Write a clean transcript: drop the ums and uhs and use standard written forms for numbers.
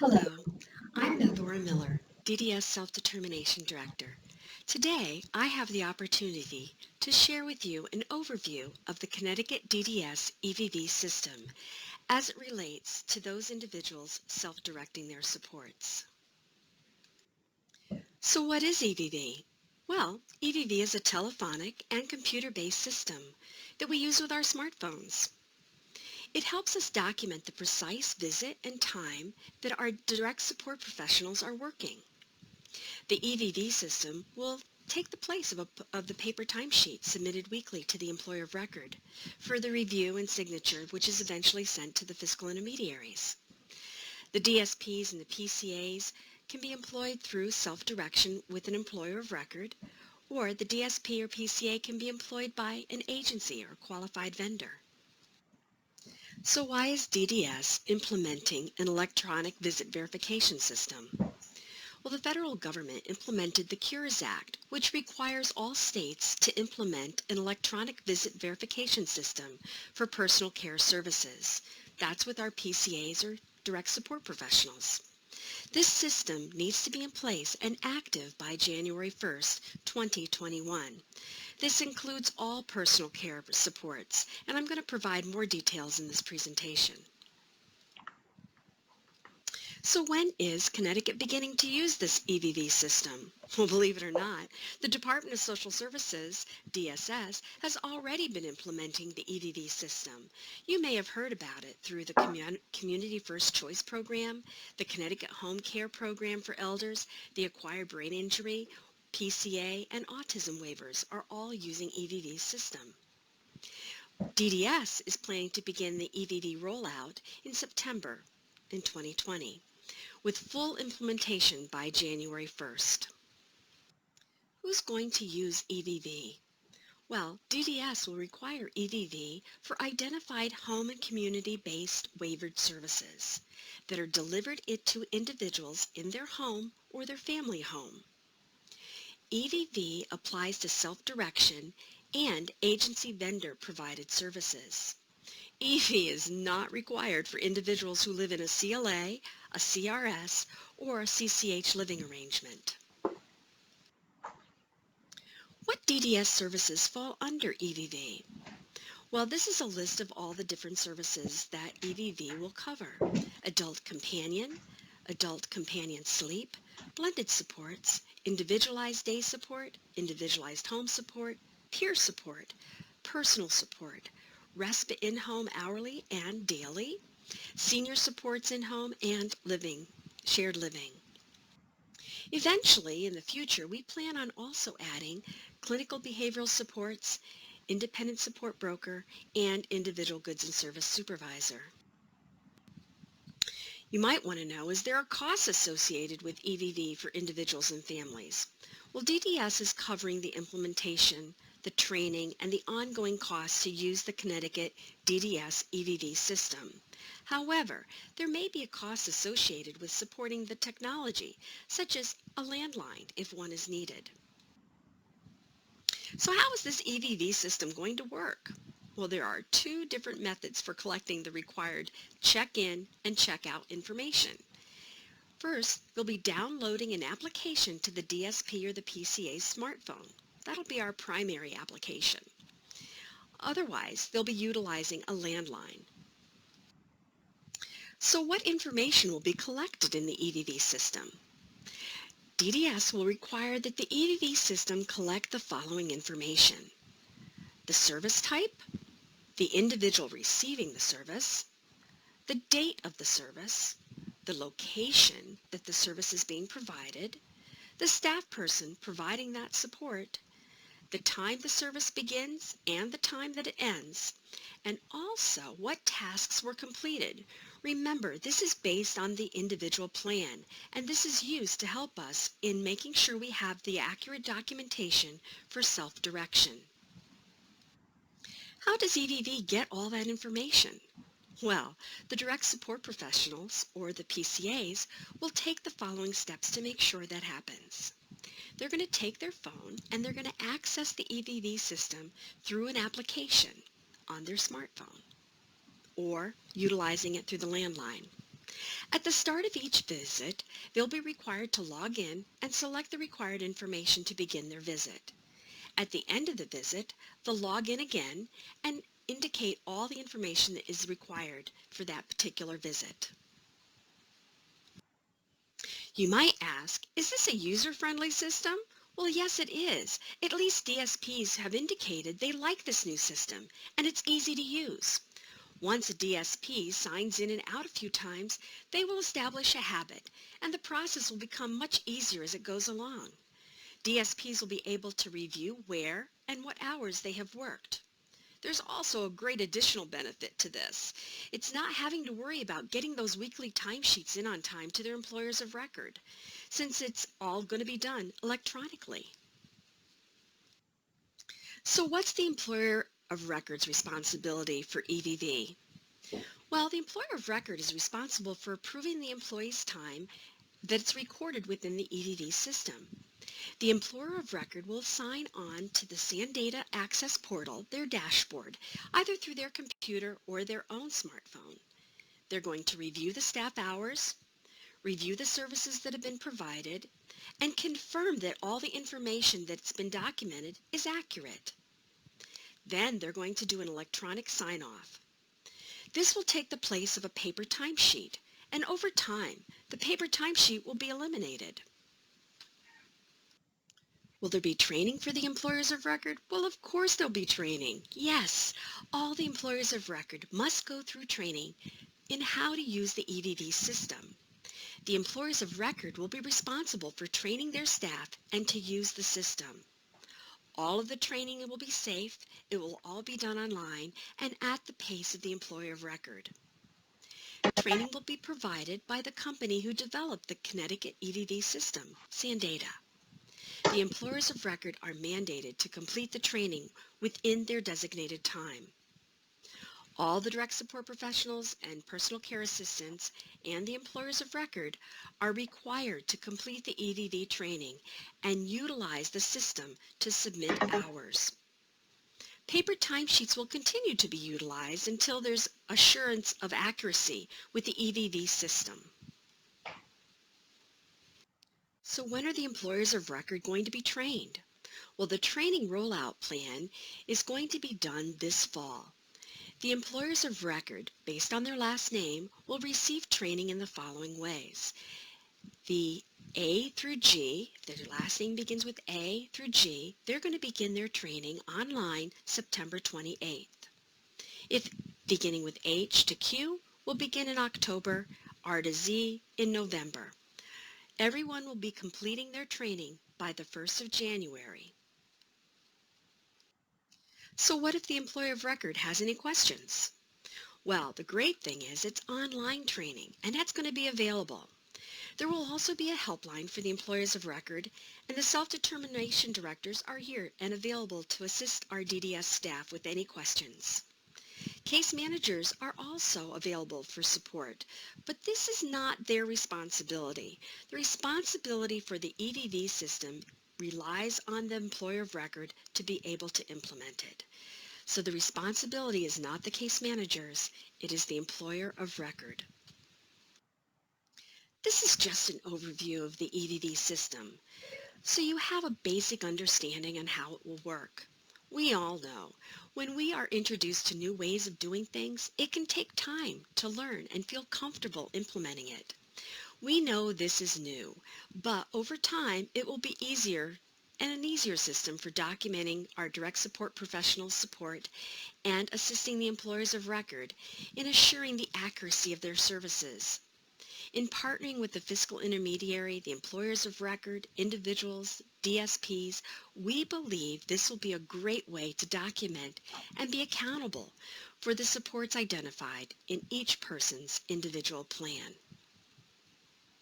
Hello, I'm Laura Miller, DDS Self-Determination Director. Today, I have the opportunity to share with you an overview of the Connecticut DDS EVV system as it relates to those individuals self-directing their supports. So what is EVV? Well, EVV is a telephonic and computer-based system that we use with our smartphones. It helps us document the precise visit and time that our direct support professionals are working. The EVV system will take the place of the paper timesheet submitted weekly to the employer of record for the review and signature, which is eventually sent to the fiscal intermediaries. The DSPs and the PCAs can be employed through self-direction with an employer of record, or the DSP or PCA can be employed by an agency or qualified vendor. So why is DDS implementing an electronic visit verification system? Well, the federal government implemented the Cures Act, which requires all states to implement an electronic visit verification system for personal care services. That's with our PCAs or direct support professionals. This system needs to be in place and active by January 1st, 2021. This includes all personal care supports, and I'm going to provide more details in this presentation. So when is Connecticut beginning to use this EVV system? Well, believe it or not, the Department of Social Services, DSS, has already been implementing the EVV system. You may have heard about it through the Community First Choice Program, the Connecticut Home Care Program for Elders, the Acquired Brain Injury, PCA, and autism waivers are all using EVV's system. DDS is planning to begin the EVV rollout in September in 2020, with full implementation by January 1st. Who's going to use EVV? Well, DDS will require EVV for identified home and community-based waivered services that are delivered to individuals in their home or their family home. EVV applies to self-direction and agency vendor-provided services. EV is not required for individuals who live in a CLA, a CRS, or a CCH living arrangement. What DDS services fall under EVV? Well, this is a list of all the different services that EVV will cover. Adult companion sleep, blended supports, individualized day support, individualized home support, peer support, personal support, respite in-home hourly and daily, senior supports in-home, and shared living. Eventually, in the future, we plan on also adding clinical behavioral supports, independent support broker, and individual goods and service supervisor. You might want to know, is there a cost associated with EVV for individuals and families? Well, DDS is covering the implementation, the training, and the ongoing costs to use the Connecticut DDS EVV system. However, there may be a cost associated with supporting the technology, such as a landline if one is needed. So how is this EVV system going to work? Well, there are two different methods for collecting the required check-in and check-out information. First, you'll be downloading an application to the DSP or the PCA's smartphone. That'll be our primary application. Otherwise, they'll be utilizing a landline. So what information will be collected in the EVV system? DDS will require that the EVV system collect the following information: the service type, the individual receiving the service, the date of the service, the location that the service is being provided, the staff person providing that support, the time the service begins and the time that it ends, and also what tasks were completed. Remember, this is based on the individual plan, and this is used to help us in making sure we have the accurate documentation for self-direction. How does EVV get all that information? Well, the direct support professionals, or the PCAs, will take the following steps to make sure that happens. They're going to take their phone and they're going to access the EVV system through an application on their smartphone or utilizing it through the landline. At the start of each visit, they'll be required to log in and select the required information to begin their visit. At the end of the visit, they'll log in again and indicate all the information that is required for that particular visit. You might ask, is this a user-friendly system? Well, yes, it is. At least DSPs have indicated they like this new system, and it's easy to use. Once a DSP signs in and out a few times, they will establish a habit, and the process will become much easier as it goes along. DSPs will be able to review where and what hours they have worked. There's also a great additional benefit to this. It's not having to worry about getting those weekly timesheets in on time to their employers of record, since it's all going to be done electronically. So what's the employer of record's responsibility for EVV? Well, the employer of record is responsible for approving the employee's time that it's recorded within the EVV system. The employer of record will sign on to the SANdata Access Portal, their dashboard, either through their computer or their own smartphone. They're going to review the staff hours, review the services that have been provided, and confirm that all the information that's been documented is accurate. Then they're going to do an electronic sign-off. This will take the place of a paper timesheet, and over time, the paper timesheet will be eliminated. Will there be training for the employers of record? Well, of course there'll be training. Yes, all the employers of record must go through training in how to use the EVV system. The employers of record will be responsible for training their staff and to use the system. All of the training will be safe, it will all be done online, and at the pace of the employer of record. Training will be provided by the company who developed the Connecticut EVV system, SANdata. The employers of record are mandated to complete the training within their designated time. All the direct support professionals and personal care assistants and the employers of record are required to complete the EVV training and utilize the system to submit hours. Paper timesheets will continue to be utilized until there's assurance of accuracy with the EVV system. So when are the employers of record going to be trained? Well, the training rollout plan is going to be done this fall. The employers of record, based on their last name, will receive training in the following ways. The A through G, if their last name begins with A through G, they're going to begin their training online September 28th. If beginning with H to Q, will begin in October, R to Z in November. Everyone will be completing their training by the 1st of January. So what if the employer of record has any questions? Well, the great thing is it's online training, and that's going to be available. There will also be a helpline for the employers of record, and the self-determination directors are here and available to assist our DDS staff with any questions. Case managers are also available for support, but this is not their responsibility. The responsibility for the EVV system relies on the employer of record to be able to implement it. So the responsibility is not the case managers, it is the employer of record. This is just an overview of the EVV system, so you have a basic understanding on how it will work. We all know, when we are introduced to new ways of doing things, it can take time to learn and feel comfortable implementing it. We know this is new, but over time it will be easier and an easier system for documenting our direct support professional support and assisting the employers of record in assuring the accuracy of their services. In partnering with the fiscal intermediary, the employers of record, individuals, DSPs, we believe this will be a great way to document and be accountable for the supports identified in each person's individual plan.